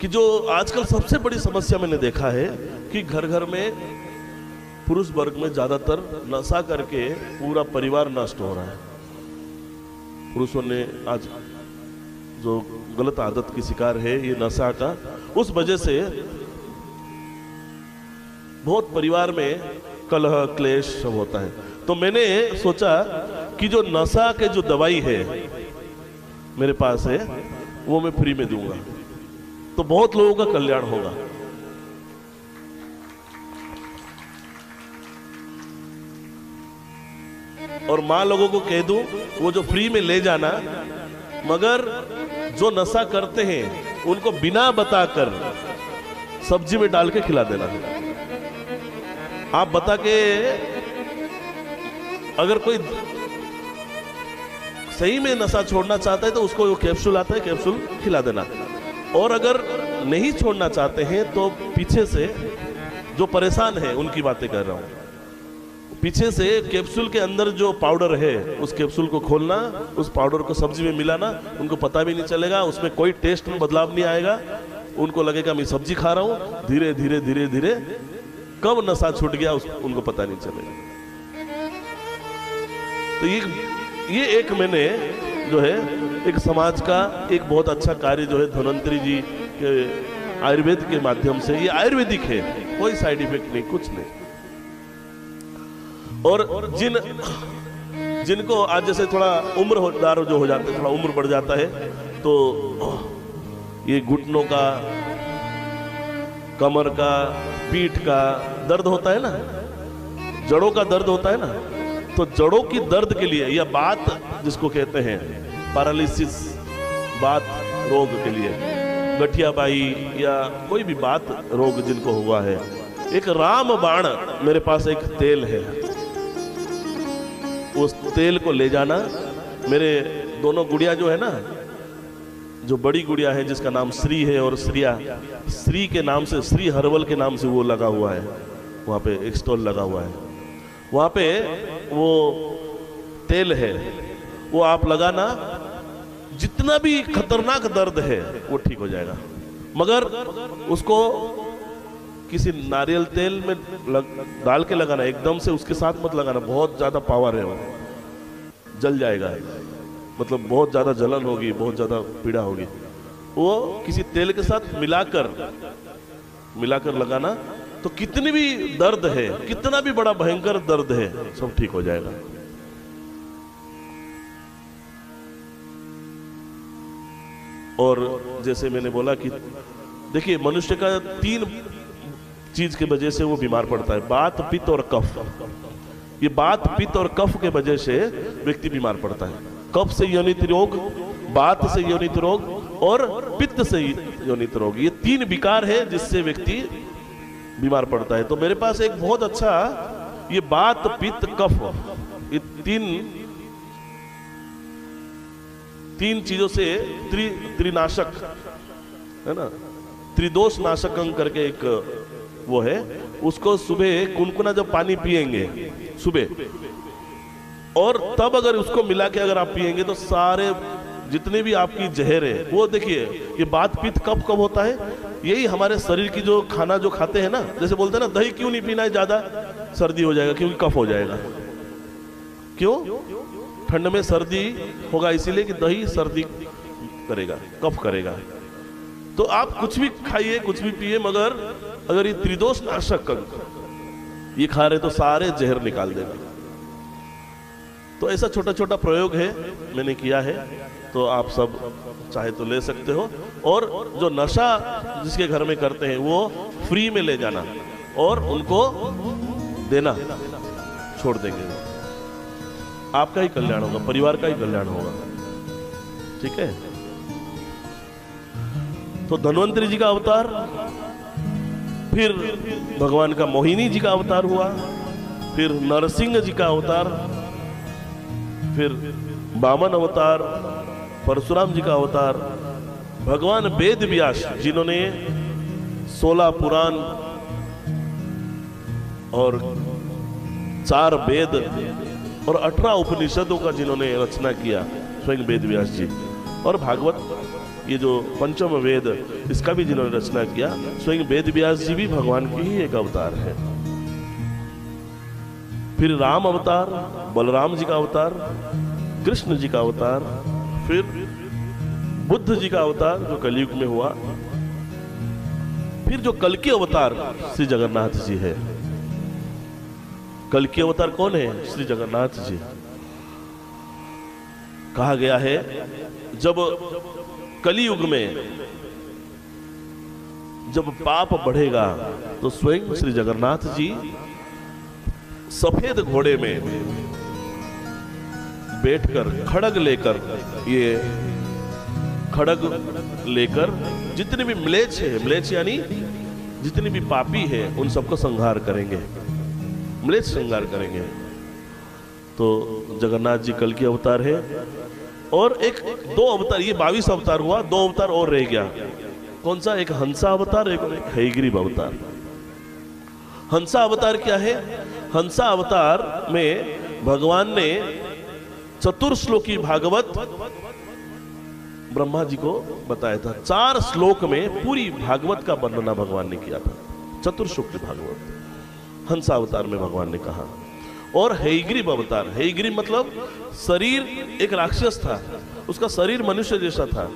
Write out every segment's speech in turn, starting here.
कि जो आजकल सबसे बड़ी समस्या मैंने देखा है कि घर घर में पुरुष वर्ग में ज्यादातर नशा करके पूरा परिवार नष्ट हो रहा है। पुरुषों ने आज जो गलत आदत की शिकार है ये नशा का, उस वजह से बहुत परिवार में कलह क्लेश सब होता है। तो मैंने सोचा कि जो नशा के जो दवाई है मेरे पास है वो मैं फ्री में दूंगा, तो बहुत लोगों का कल्याण होगा। और मां लोगों को कह दूं वो जो फ्री में ले जाना, मगर जो नशा करते हैं उनको बिना बताकर सब्जी में डाल के खिला देना। आप बता के, अगर कोई सही में नशा छोड़ना चाहता है तो उसको वो कैप्सूल आता है, कैप्सूल खिला देना। और अगर नहीं छोड़ना चाहते हैं तो पीछे से जो परेशान है उनकी बातें कर रहा हूं, पीछे से कैप्सूल के अंदर जो पाउडर है उस कैप्सूल को खोलना, उस पाउडर को सब्जी में मिलाना, उनको पता भी नहीं चलेगा, उसमें कोई टेस्ट में बदलाव नहीं आएगा, उनको लगेगा मैं सब्जी खा रहा हूं। धीरे धीरे धीरे धीरे कब नशा छूट गया उनको पता नहीं चलेगा। तो ये एक मैंने जो है एक समाज का एक बहुत अच्छा कार्य जो है धन्वंतरी जी के आयुर्वेद के माध्यम से, ये आयुर्वेदिक है, कोई साइड इफेक्ट नहीं, कुछ नहीं। और जिनको आज जैसे थोड़ा उम्रदार जो हो जाते हैं, थोड़ा उम्र बढ़ जाता है, तो ये घुटनों का, कमर का, पीठ का दर्द होता है ना, जड़ों का दर्द होता है ना, तो जड़ों की दर्द के लिए या बात जिसको कहते हैं पैरालिसिस, बात रोग के लिए, गठियाबाई या कोई भी बात रोग जिनको हुआ है, एक रामबाण मेरे पास एक तेल है, उस तेल को ले जाना। मेरे दोनों गुड़िया जो है ना, जो बड़ी गुड़िया है जिसका नाम श्री है और श्रिया, श्री के नाम से, श्री हर्बल के नाम से वो लगा हुआ है, वहाँ पे एक स्टॉल लगा हुआ है, वहाँ पे वो तेल है, वो आप लगाना, जितना भी खतरनाक दर्द है वो ठीक हो जाएगा। मगर उसको किसी नारियल तेल में डाल के लगाना, एकदम से उसके साथ मत लगाना, बहुत ज्यादा पावर है, वो जल जाएगा, मतलब बहुत ज्यादा जलन होगी, बहुत ज्यादा पीड़ा होगी। वो किसी तेल के साथ मिलाकर लगाना, तो कितनी भी दर्द है, कितना भी बड़ा भयंकर दर्द है, सब ठीक हो जाएगा। और जैसे मैंने बोला कि देखिए मनुष्य का 3 चीज की वजह से वो बीमार पड़ता है, बात, पित्त और कफ। ये बात, पित्त और कफ के वजह से व्यक्ति बीमार पड़ता है। कफ से योनित रोग, बात से योनित रोग और पित्त से योनित रोग, ये 3 विकार है जिससे व्यक्ति बीमार पड़ता है। तो मेरे पास एक बहुत अच्छा ये बात, पित्त, कफ, ये तीन चीजों से त्रिनाशक है ना, त्रिदोष नाशक अंग करके एक वो है, उसको सुबह कुनकुना जब पानी पिएंगे सुबह, और तब अगर उसको मिला के अगर आप पिएंगे तो सारे जितने भी आपकी जहर है वो, देखिए ये बात, पित्त कब होता है, यही हमारे शरीर की जो खाना जो खाते हैं ना, जैसे बोलते हैं ना दही क्यों नहीं पीना है ज्यादा, सर्दी हो जाएगा, क्योंकि कफ हो जाएगा। क्यों? ठंड में सर्दी होगा इसीलिए कि दही सर्दी करेगा, कफ करेगा। तो आप कुछ भी खाइए, कुछ भी पिए, मगर अगर ये त्रिदोष नाशक ये खा रहे तो सारे जहर निकाल देगा। तो ऐसा छोटा छोटा प्रयोग है, मैंने किया है, तो आप सब चाहे तो ले सकते हो। और जो नशा जिसके घर में करते हैं वो फ्री में ले जाना और उनको देना, छोड़ देंगे, आपका ही कल्याण होगा, परिवार का ही कल्याण होगा। ठीक है? तो धन्वंतरी जी का अवतार, फिर भगवान का मोहिनी जी का अवतार हुआ, फिर नरसिंह जी का अवतार, फिर वामन अवतार, परशुराम जी का अवतार, भगवान वेद व्यास जिन्होंने 16 पुराण और 4 वेद और 18 उपनिषदों का जिन्होंने रचना किया, स्वयं वेद व्यास जी, और भागवत ये जो पंचम वेद, इसका भी जिन्होंने रचना किया, स्वयं वेद व्यास जी भी भगवान की ही एक अवतार है। फिर राम अवतार, बलराम जी का अवतार, कृष्ण जी का अवतार, फिर बुद्ध जी का अवतार जो कलयुग में हुआ, फिर जो कल्कि अवतार श्री जगन्नाथ जी है। कल्कि अवतार कौन है? श्री जगन्नाथ जी। कहा गया है जब कलियुग में जब पाप बढ़ेगा तो स्वयं श्री जगन्नाथ जी सफेद घोड़े में बैठकर खड़ग लेकर, ये खड़ग लेकर जितने भी म्लेच्छ है, म्लेच्छ यानी जितने भी पापी है, उन सबको संहार करेंगे, म्लेच्छ संहार करेंगे। तो जगन्नाथ जी कल्कि अवतार है। और एक दो अवतार, ये 22 अवतार हुआ, 2 अवतार और रह गया। कौन सा? एक हंसा अवतार, एक हयग्रीव अवतार। हंसा अवतार क्या है? हंसा अवतार में भगवान ने चतुर्श्लोकी भागवत ब्रह्मा जी को बताया था। 4 श्लोक में पूरी भागवत का वर्णना भगवान ने किया था, चतुर्श्लोकी भागवत हंसा अवतार में भगवान ने कहा। और हयग्रीव अवतार, हयग्रीव मतलब शरीर एक राक्षस था, उसका शरीर मनुष्य जैसा था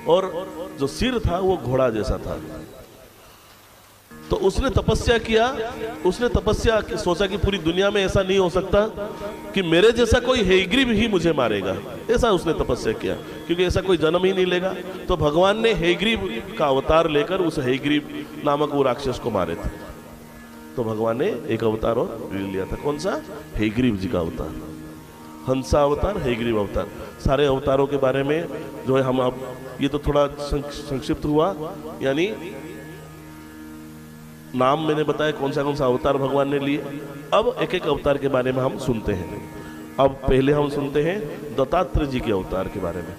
और जो सिर था वो घोड़ा जैसा था। तो उसने तपस्या किया, उसने तपस्या सोचा कि पूरी दुनिया में ऐसा नहीं हो सकता कि मेरे जैसा कोई हयग्रीव ही मुझे मारेगा, ऐसा उसने तपस्या किया, क्योंकि ऐसा कोई जन्म ही नहीं लेगा। तो भगवान ने हयग्रीव का अवतार लेकर उस हयग्रीव नामक वो राक्षस को मारे थे। तो भगवान ने एक अवतार और लिया था। कौन सा? हयग्रीव जी का अवतार, हंसा अवतार, हयग्रीव अवतार। सारे अवतारों के बारे में जो है हम अब ये तो थोड़ा संक्षिप्त हुआ, यानी नाम मैंने बताया कौन सा अवतार भगवान ने लिए। अब एक एक अवतार के बारे में हम सुनते हैं। अब पहले हम सुनते हैं दत्तात्रेय जी के अवतार के बारे में।